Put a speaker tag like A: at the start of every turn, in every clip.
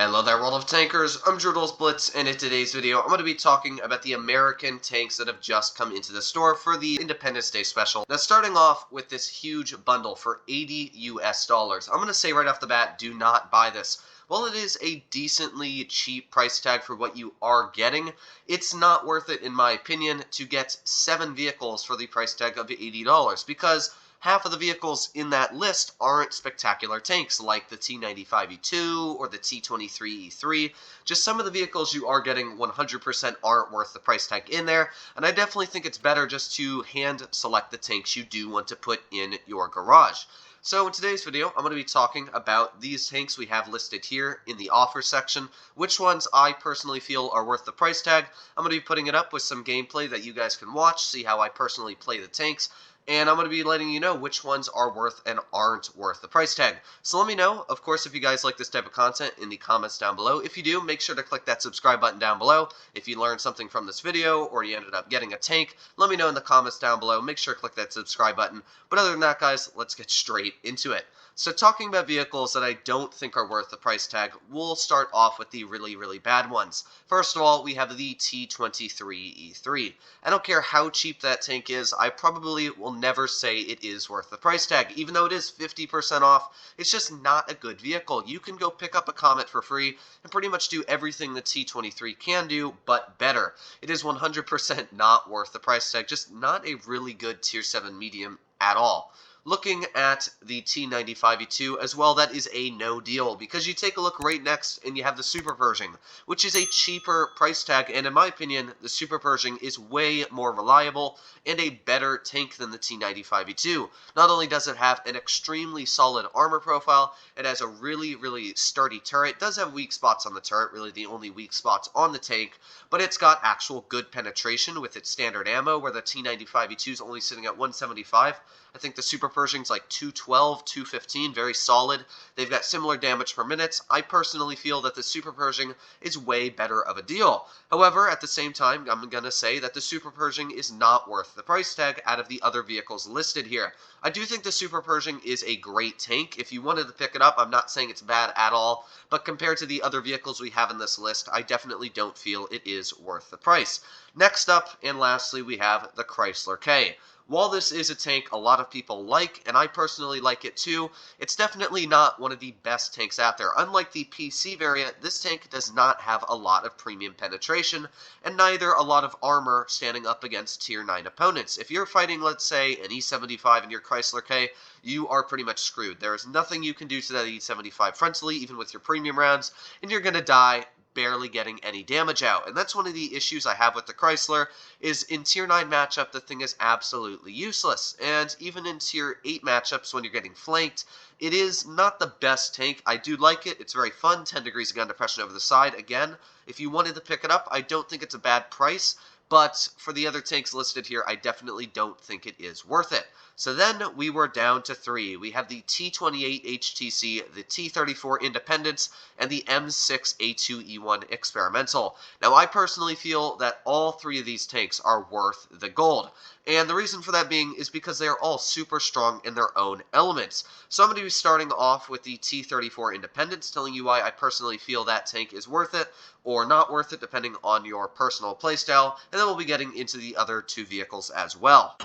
A: Hello there, world of tankers. I'm Blitz, and in today's video, I'm going to be talking about the American tanks that have just come into the store for the Independence Day special. Now, starting off with this huge bundle for $80 US. I'm going to say right off the bat, do not buy this. While it is a decently cheap price tag for what you are getting, it's not worth it, in my opinion, to get 7 vehicles for the price tag of $80, because half of the vehicles in that list aren't spectacular tanks, like the T95 E2 or the T23 E3. Just some of the vehicles you are getting 100% aren't worth the price tag in there, and I definitely think it's better just to hand select the tanks you do want to put in your garage. So in today's video, I'm going to be talking about these tanks we have listed here in the offer section, which ones I personally feel are worth the price tag. I'm going to be putting it up with some gameplay that you guys can watch, see how I personally play the tanks, and I'm going to be letting you know which ones are worth and aren't worth the price tag. So let me know, of course, if you guys like this type of content in the comments down below. If you do, make sure to click that subscribe button down below. If you learned something from this video or you ended up getting a tank, let me know in the comments down below. Make sure to click that subscribe button. But other than that, guys, let's get straight into it. So talking about vehicles that I don't think are worth the price tag, we'll start off with the really bad ones. First of all, we have the T23 E3. I don't care how cheap that tank is, I probably will never say it is worth the price tag. Even though it is 50% off, it's just not a good vehicle. You can go pick up a Comet for free and pretty much do everything the T23 can do, but better. It is 100% not worth the price tag, just not a really good tier 7 medium at all. Looking at the T95 E2 as well, that is a no deal, because you take a look right next and you have the Super Pershing, which is a cheaper price tag, and in my opinion, the Super Pershing is way more reliable and a better tank than the T95 E2. Not only does it have an extremely solid armor profile, it has a really sturdy turret. It does have weak spots on the turret, really the only weak spots on the tank, but it's got actual good penetration with its standard ammo, where the T95 E2 is only sitting at 175. I think the Super Pershing's like 212, 215, very solid. They've got similar damage per minute. I personally feel that the Super Pershing is way better of a deal. However, at the same time, I'm going to say that the Super Pershing is not worth the price tag out of the other vehicles listed here. I do think the Super Pershing is a great tank. If you wanted to pick it up, I'm not saying it's bad at all, but compared to the other vehicles we have in this list, I definitely don't feel it is worth the price. Next up, and lastly, we have the Chrysler K. While this is a tank a lot of people like, and I personally like it too, it's definitely not one of the best tanks out there. Unlike the PC variant, this tank does not have a lot of premium penetration, and neither a lot of armor standing up against tier 9 opponents. If you're fighting, let's say, an E75 in your Chrysler K, you are pretty much screwed. There is nothing you can do to that E75 frontally, even with your premium rounds, and you're going to die barely getting any damage out. And that's one of the issues I have with the Chrysler, is in tier 9 matchup, the thing is absolutely useless. And even in tier 8 matchups, when you're getting flanked, it is not the best tank. I do like it. It's very fun. 10 degrees of gun depression over the side. Again, if you wanted to pick it up, I don't think it's a bad price. But for the other tanks listed here, I definitely don't think it is worth it. So then we were down to 3. We have the T28 HTC, the T34 Independence, and the M6A2E1 Experimental. Now, I personally feel that all 3 of these tanks are worth the gold. And the reason for that being is because they are all super strong in their own elements. So I'm going to be starting off with the T34 Independence, telling you why I personally feel that tank is worth it or not worth it, depending on your personal playstyle, and then we'll be getting into the other 2 vehicles as well.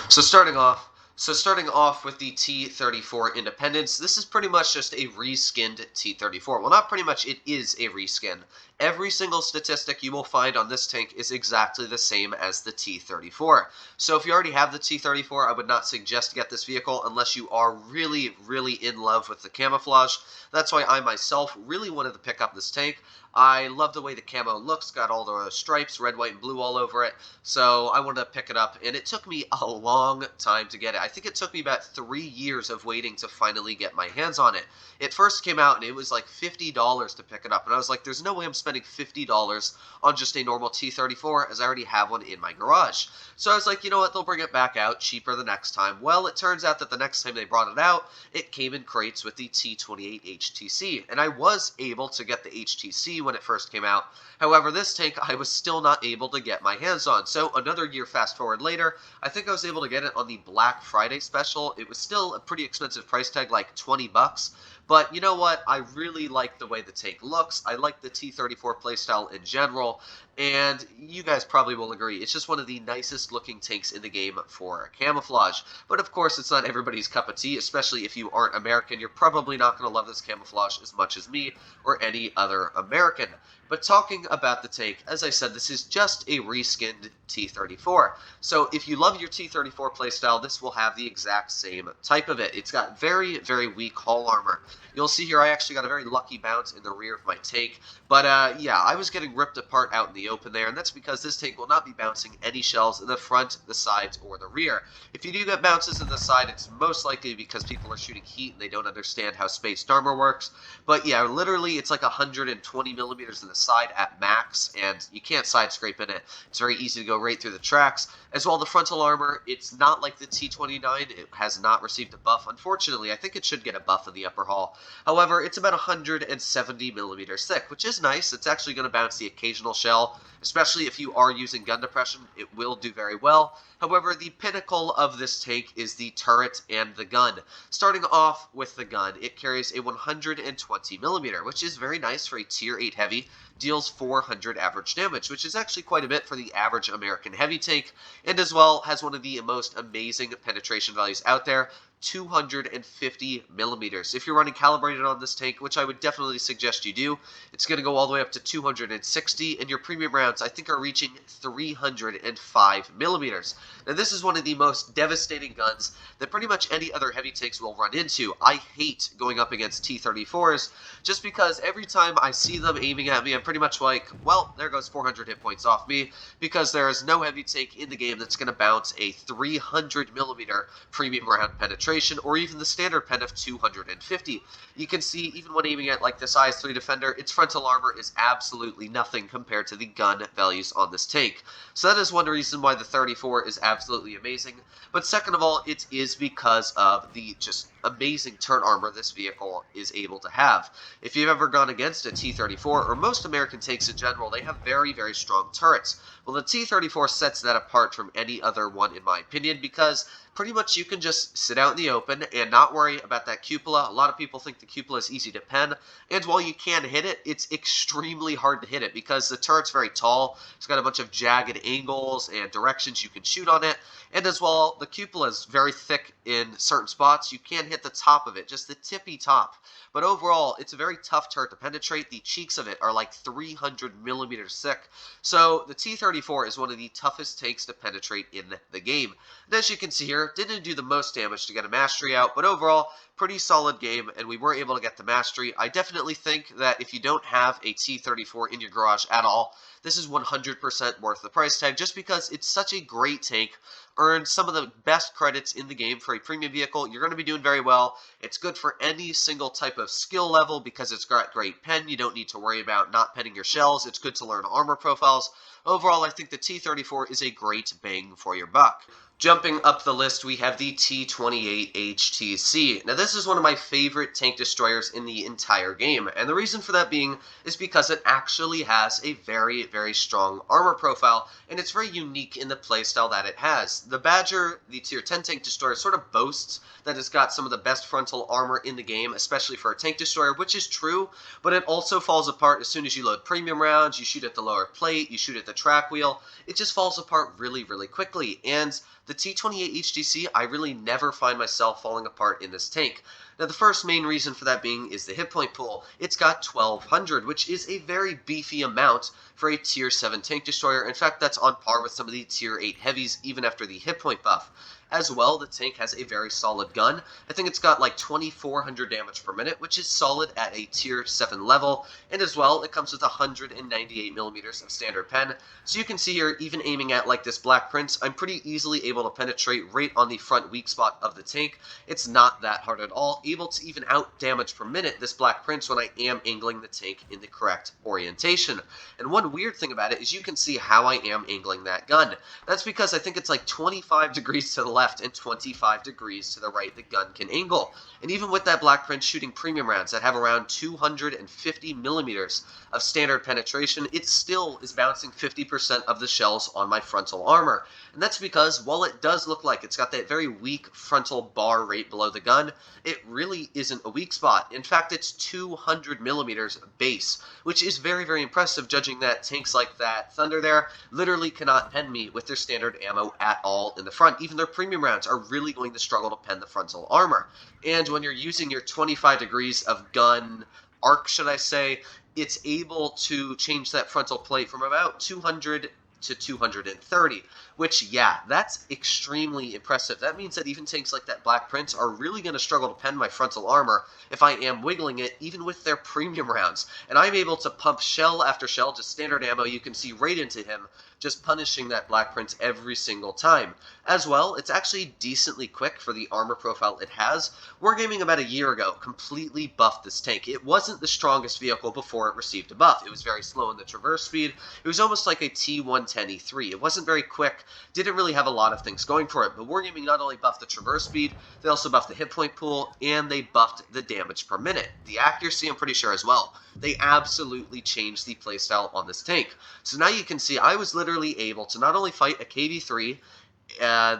A: So starting off with the T34 Independence, this is pretty much just a reskinned T34. Well, not pretty much, it is a reskin. Every single statistic you will find on this tank is exactly the same as the T34. So if you already have the T34, I would not suggest to get this vehicle unless you are really in love with the camouflage. That's why I myself really wanted to pick up this tank. I love the way the camo looks, got all the stripes, red, white, and blue all over it, so I wanted to pick it up, and it took me a long time to get it. I think it took me about 3 years of waiting to finally get my hands on it. It first came out, and it was like $50 to pick it up, and I was like, there's no way I'm spending $50 on just a normal T34, as I already have one in my garage. So I was like, you know what, they'll bring it back out cheaper the next time. Well, it turns out that the next time they brought it out, it came in crates with the T28 HTC, and I was able to get the HTC when it first came out. However, this tank I was still not able to get my hands on. So another year fast forward later, I think I was able to get it on the Black Friday special. It was still a pretty expensive price tag, like 20 bucks. But you know what? I really like the way the tank looks. I like the T34 playstyle in general, and you guys probably will agree, it's just one of the nicest looking tanks in the game for camouflage. But of course, it's not everybody's cup of tea, especially if you aren't American. You're probably not going to love this camouflage as much as me or any other American. But talking about the tank, as I said, this is just a reskinned T34. So if you love your T34 playstyle, this will have the exact same type of it. It's got very, very weak hull armor. You'll see here I actually got a very lucky bounce in the rear of my tank. But yeah, I was getting ripped apart out in the open there, and that's because this tank will not be bouncing any shells in the front, the sides, or the rear. If you do get bounces in the side, it's most likely because people are shooting heat and they don't understand how spaced armor works. But yeah, literally it's like 120 millimeters in the side at max, and you can't side scrape in it. It's very easy to go right through the tracks. As well, the frontal armor, it's not like the T29. It has not received a buff. Unfortunately, I think it should get a buff in the upper hull. However, it's about 170 millimeters thick, which is nice. It's actually going to bounce the occasional shell, especially if you are using gun depression. It will do very well. However, the pinnacle of this tank is the turret and the gun. Starting off with the gun, it carries a 120 millimeter, which is very nice for a tier 8 heavy. Deals 400 average damage, which is actually quite a bit for the average American heavy tank, and as well has one of the most amazing penetration values out there, 250 millimeters. If you're running calibrated on this tank, which I would definitely suggest you do, it's going to go all the way up to 260, and your premium rounds, I think, are reaching 305 millimeters. Now, this is one of the most devastating guns that pretty much any other heavy tanks will run into. I hate going up against T34s, just because every time I see them aiming at me, I'm pretty much like, well, there goes 400 hit points off me, because there is no heavy tank in the game that's going to bounce a 300 millimeter premium round penetration, or even the standard pen of 250. You can see, even when aiming at like this IS-3 Defender, its frontal armor is absolutely nothing compared to the gun values on this tank. So that is one reason why the 34 is absolutely amazing. But second of all, it is because of the just amazing turret armor this vehicle is able to have. If you've ever gone against a T34, or most American tanks in general, they have very, very strong turrets. Well, the T34 sets that apart from any other one, in my opinion, because pretty much you can just sit out in the open and not worry about that cupola. A lot of people think the cupola is easy to pen, and while you can hit it, it's extremely hard to hit it because the turret's very tall. It's got a bunch of jagged angles and directions you can shoot on it, and as well, the cupola is very thick in certain spots. You can't hit the top of it, just the tippy top. But overall, it's a very tough turret to penetrate. The cheeks of it are like 300 millimeters thick. So the T34 is one of the toughest tanks to penetrate in the game. And as you can see here, didn't do the most damage to get a mastery out, but overall, pretty solid game, and we were able to get the mastery. I definitely think that if you don't have a T34 in your garage at all, this is 100% worth the price tag, just because it's such a great tank, earned some of the best credits in the game for a premium vehicle. You're going to be doing very well. It's good for any single type of skill level because it's got great pen. You don't need to worry about not penning your shells. It's good to learn armor profiles. Overall, I think the T34 is a great bang for your buck. Jumping up the list, we have the T28 HTC. Now, this is one of my favorite tank destroyers in the entire game, and the reason for that being is because it actually has a very, very strong armor profile, and it's very unique in the playstyle that it has. The Badger, the tier 10 tank destroyer, sort of boasts that it's got some of the best frontal armor in the game, especially for a tank destroyer, which is true, but it also falls apart as soon as you load premium rounds, you shoot at the lower plate, you shoot at the track wheel. It just falls apart really, really quickly, and the T28 HTC, I really never find myself falling apart in this tank. Now, the first main reason for that being is the hit point pool. It's got 1,200, which is a very beefy amount for a tier 7 tank destroyer. In fact, that's on par with some of the tier 8 heavies, even after the hit point buff. As well, the tank has a very solid gun. I think it's got like 2,400 damage per minute, which is solid at a tier 7 level. And as well, it comes with 198 millimeters of standard pen. So you can see here, even aiming at like this Black Prince, I'm pretty easily able to penetrate right on the front weak spot of the tank. It's not that hard at all. Able to even out damage per minute this Black Prince when I am angling the tank in the correct orientation. And one weird thing about it is you can see how I am angling that gun. That's because I think it's like 25 degrees to the left and 25 degrees to the right the gun can angle. And even with that Black Prince shooting premium rounds that have around 250 millimeters of standard penetration, it still is bouncing 50% of the shells on my frontal armor. And that's because while it does look like it's got that very weak frontal bar rate below the gun, it really isn't a weak spot. In fact, it's 200 millimeters base, which is very, very impressive, judging that tanks like that Thunder there literally cannot pen me with their standard ammo at all in the front. Even their premium rounds are really going to struggle to pen the frontal armor. And when you're using your 25 degrees of gun arc, should I say, it's able to change that frontal plate from about 200 to 230, which, yeah, that's extremely impressive. That means that even tanks like that Black Prince are really going to struggle to pen my frontal armor if I am wiggling it, even with their premium rounds. And I'm able to pump shell after shell, just standard ammo, you can see right into him, just punishing that Black Prince every single time. As well, it's actually decently quick for the armor profile it has. Wargaming about a year ago completely buffed this tank. It wasn't the strongest vehicle before it received a buff. It was very slow in the traverse speed. It was almost like a T110 E3. It wasn't very quick, didn't really have a lot of things going for it, but Wargaming not only buffed the traverse speed, they also buffed the hit point pool, and they buffed the damage per minute. The accuracy, I'm pretty sure, as well. They absolutely changed the playstyle on this tank. So now you can see I was literally able to not only fight a KV-3,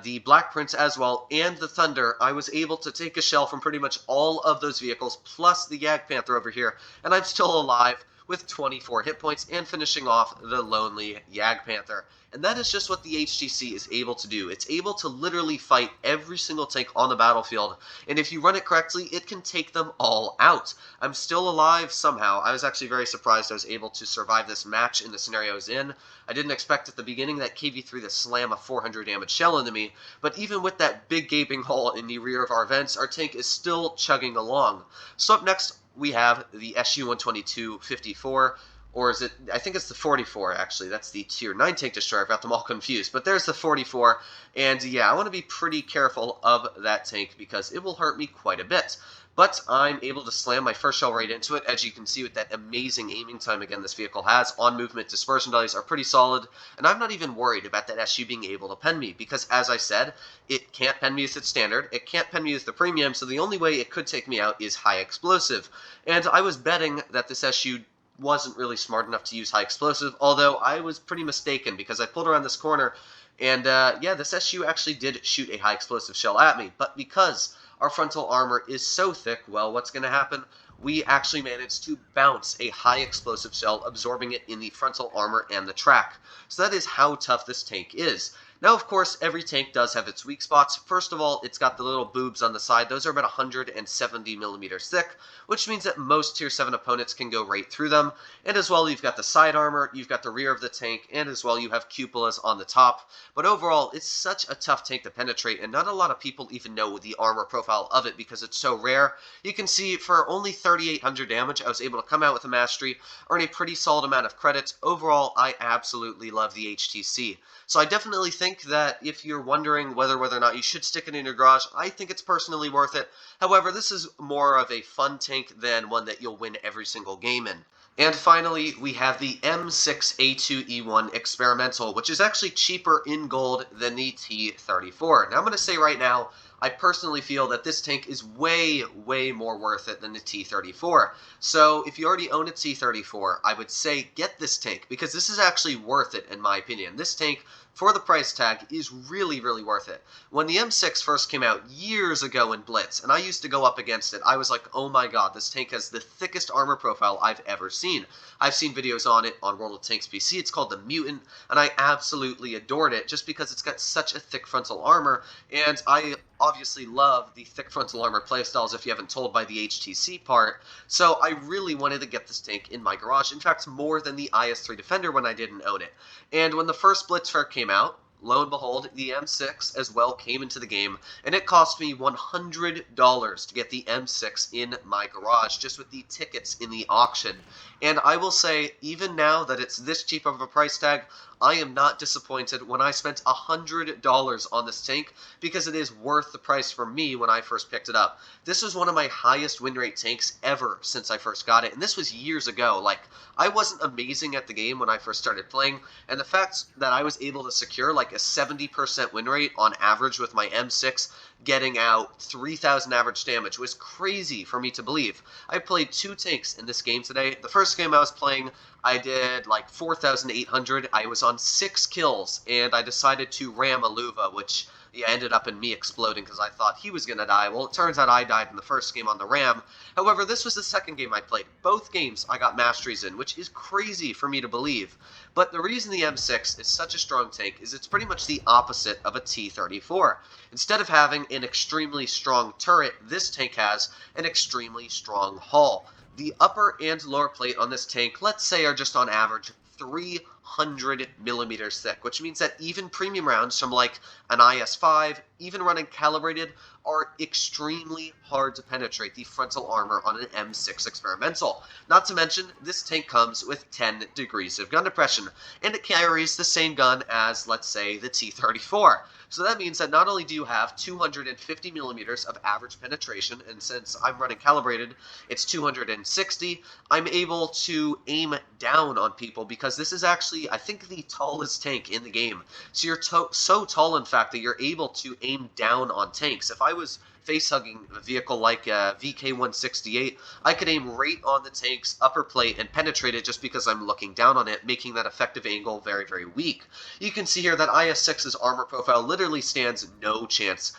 A: the Black Prince as well, and the Thunder. I was able to take a shell from pretty much all of those vehicles, plus the Yag Panther over here, and I'm still alive with 24 hit points and finishing off the lonely Yag Panther. And that is just what the HTC is able to do. It's able to literally fight every single tank on the battlefield, and if you run it correctly, it can take them all out. I'm still alive somehow. I was actually very surprised I was able to survive this match in the scenario I was in. I didn't expect at the beginning that KV-3 to slam a 400 damage shell into me, but even with that big gaping hole in the rear of our vents, our tank is still chugging along. So up next, we have the SU-122-54, or is it, I think it's the 44, actually. That's the Tier 9 tank destroyer. I've got them all confused. But there's the 44, and yeah, I want to be pretty careful of that tank because it will hurt me quite a bit. But I'm able to slam my first shell right into it, as you can see with that amazing aiming time again this vehicle has. On movement dispersion values are pretty solid, and I'm not even worried about that SU being able to pen me, because as I said, it can't pen me with its standard, it can't pen me with the premium, so the only way it could take me out is high explosive. And I was betting that this SU wasn't really smart enough to use high explosive, although I was pretty mistaken, because I pulled around this corner, and yeah, this SU actually did shoot a high explosive shell at me, but because our frontal armor is so thick, well, what's going to happen? We actually managed to bounce a high explosive shell, absorbing it in the frontal armor and the track. So that is how tough this tank is. Now, of course, every tank does have its weak spots. First of all, it's got the little boobs on the side. Those are about 170 millimeters thick, which means that most Tier 7 opponents can go right through them. And as well, you've got the side armor, you've got the rear of the tank, and as well, you have cupolas on the top. But overall, it's such a tough tank to penetrate, and not a lot of people even know the armor profile of it because it's so rare. You can see for only 3,800 damage, I was able to come out with a mastery, earn a pretty solid amount of credits. Overall, I absolutely love the HTC. So I definitely think that if you're wondering whether or not you should stick it in your garage, I think it's personally worth it. However, this is more of a fun tank than one that you'll win every single game in. And finally, we have the M6A2E1 Experimental, which is actually cheaper in gold than the T34. Now, I'm going to say right now, I personally feel that this tank is way, way more worth it than the T34. So if you already own a T34, I would say get this tank, because this is actually worth it in my opinion. This tank, for the price tag, is really, really worth it. When the M6 first came out years ago in Blitz, and I used to go up against it, I was like, oh my god, this tank has the thickest armor profile I've ever seen. I've seen videos on it on World of Tanks PC. It's called the Mutant, and I absolutely adored it just because it's got such a thick frontal armor, and I obviously love the thick frontal armor playstyles if you haven't told by the HTC part, so I really wanted to get this tank in my garage, in fact more than the IS-3 Defender when I didn't own it. And when the first Blitz fair came out, lo and behold, the M6 as well came into the game, and it cost me $100 to get the M6 in my garage, just with the tickets in the auction. And I will say, even now that it's this cheap of a price tag, I am not disappointed when I spent $100 on this tank, because it is worth the price for me when I first picked it up. This was one of my highest win rate tanks ever since I first got it, and this was years ago. Like, I wasn't amazing at the game when I first started playing, and the fact that I was able to secure like a 70% win rate on average with my M6 getting out 3,000 average damage was crazy for me to believe. I played 2 tanks in this game today. The first game I was playing, I did like 4,800. I was on 6 kills, and I decided to ram a Luva, which ended up in me exploding because I thought he was going to die. Well, it turns out I died in the first game on the ram. However, this was the second game I played. Both games I got masteries in, which is crazy for me to believe. But the reason the M6 is such a strong tank is it's pretty much the opposite of a T34. Instead of having an extremely strong turret, this tank has an extremely strong hull. The upper and lower plate on this tank, let's say, are just on average 300 millimeters thick, which means that even premium rounds from like an IS-5, even running calibrated, are extremely hard to penetrate the frontal armor on an M6 experimental. Not to mention, this tank comes with 10 degrees of gun depression, and it carries the same gun as, let's say, the T34. So that means that not only do you have 250 millimeters of average penetration, and since I'm running calibrated, it's 260, I'm able to aim down on people because this is actually, I think, the tallest tank in the game. So you're so tall, in fact, that you're able to aim down on tanks. If I was face-hugging a vehicle like a VK-168, I could aim right on the tank's upper plate and penetrate it just because I'm looking down on it, making that effective angle very, very weak. You can see here that IS-6's armor profile literally stands no chance,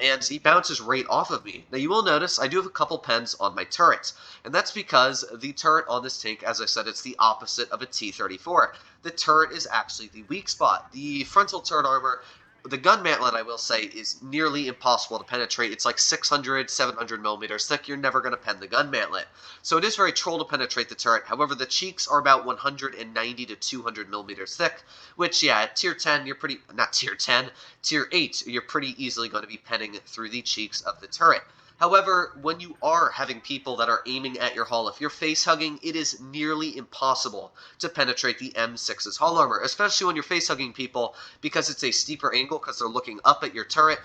A: and he bounces right off of me. Now you will notice I do have a couple pens on my turrets, and that's because the turret on this tank, as I said, it's the opposite of a T-34. The turret is actually the weak spot. The frontal turret armor, the gun mantlet, I will say, is nearly impossible to penetrate. It's like 600, 700 millimeters thick. You're never going to pen the gun mantlet. So it is very troll to penetrate the turret. However, the cheeks are about 190 to 200 millimeters thick, which, yeah, at tier 10, you're pretty, not tier 10, tier 8, you're pretty easily going to be penning through the cheeks of the turret. However, when you are having people that are aiming at your hull, if you're face-hugging, it is nearly impossible to penetrate the M6's hull armor, especially when you're face-hugging people because it's a steeper angle because they're looking up at your turret.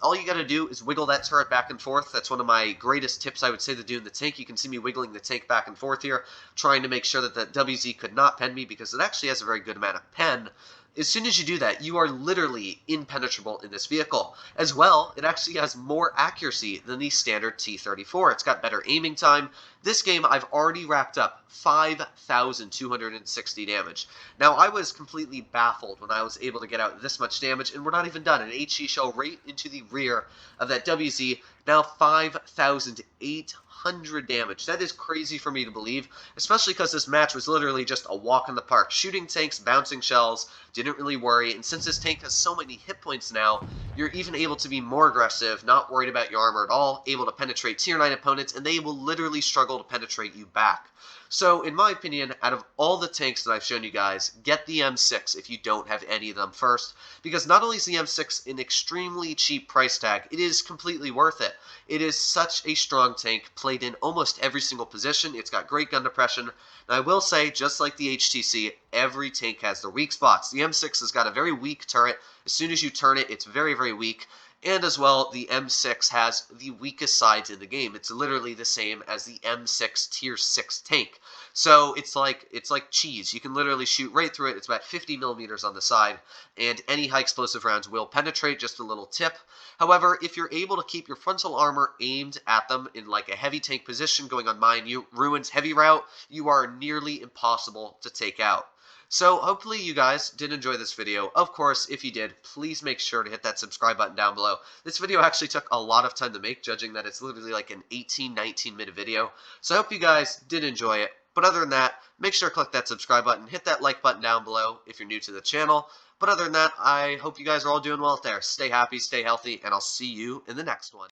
A: All you gotta do is wiggle that turret back and forth. That's one of my greatest tips I would say to do in the tank. You can see me wiggling the tank back and forth here, trying to make sure that the WZ could not pen me because it actually has a very good amount of pen. As soon as you do that, you are literally impenetrable in this vehicle. As well, it actually has more accuracy than the standard T-34. It's got better aiming time. This game, I've already racked up 5,260 damage. Now, I was completely baffled when I was able to get out this much damage, and we're not even done. An HE shell right into the rear of that WZ. Now 5,800 damage. That is crazy for me to believe, especially because this match was literally just a walk in the park. Shooting tanks, bouncing shells, didn't really worry, and since this tank has so many hit points now, you're even able to be more aggressive, not worried about your armor at all, able to penetrate tier 9 opponents, and they will literally struggle to penetrate you back. So, in my opinion, out of all the tanks that I've shown you guys, get the M6 if you don't have any of them first, because not only is the M6 an extremely cheap price tag, it is completely worth it. It is such a strong tank, played in almost every single position. It's got great gun depression, and I will say, just like the HTC, every tank has their weak spots. The M6 has got a very weak turret. As soon as you turn it, it's very, very weak. And as well, the M6 has the weakest sides in the game. It's literally the same as the M6 Tier 6 tank. So it's like cheese. You can literally shoot right through it. It's about 50 millimeters on the side, and any high explosive rounds will penetrate. Just a little tip. However, if you're able to keep your frontal armor aimed at them in like a heavy tank position, going on Mine Ruins heavy route, you are nearly impossible to take out. So hopefully you guys did enjoy this video. Of course, if you did, please make sure to hit that subscribe button down below. This video actually took a lot of time to make, judging that it's literally like an 18-19 minute video. So I hope you guys did enjoy it. But other than that, make sure to click that subscribe button, hit that like button down below if you're new to the channel. But other than that, I hope you guys are all doing well out there. Stay happy, stay healthy, and I'll see you in the next one.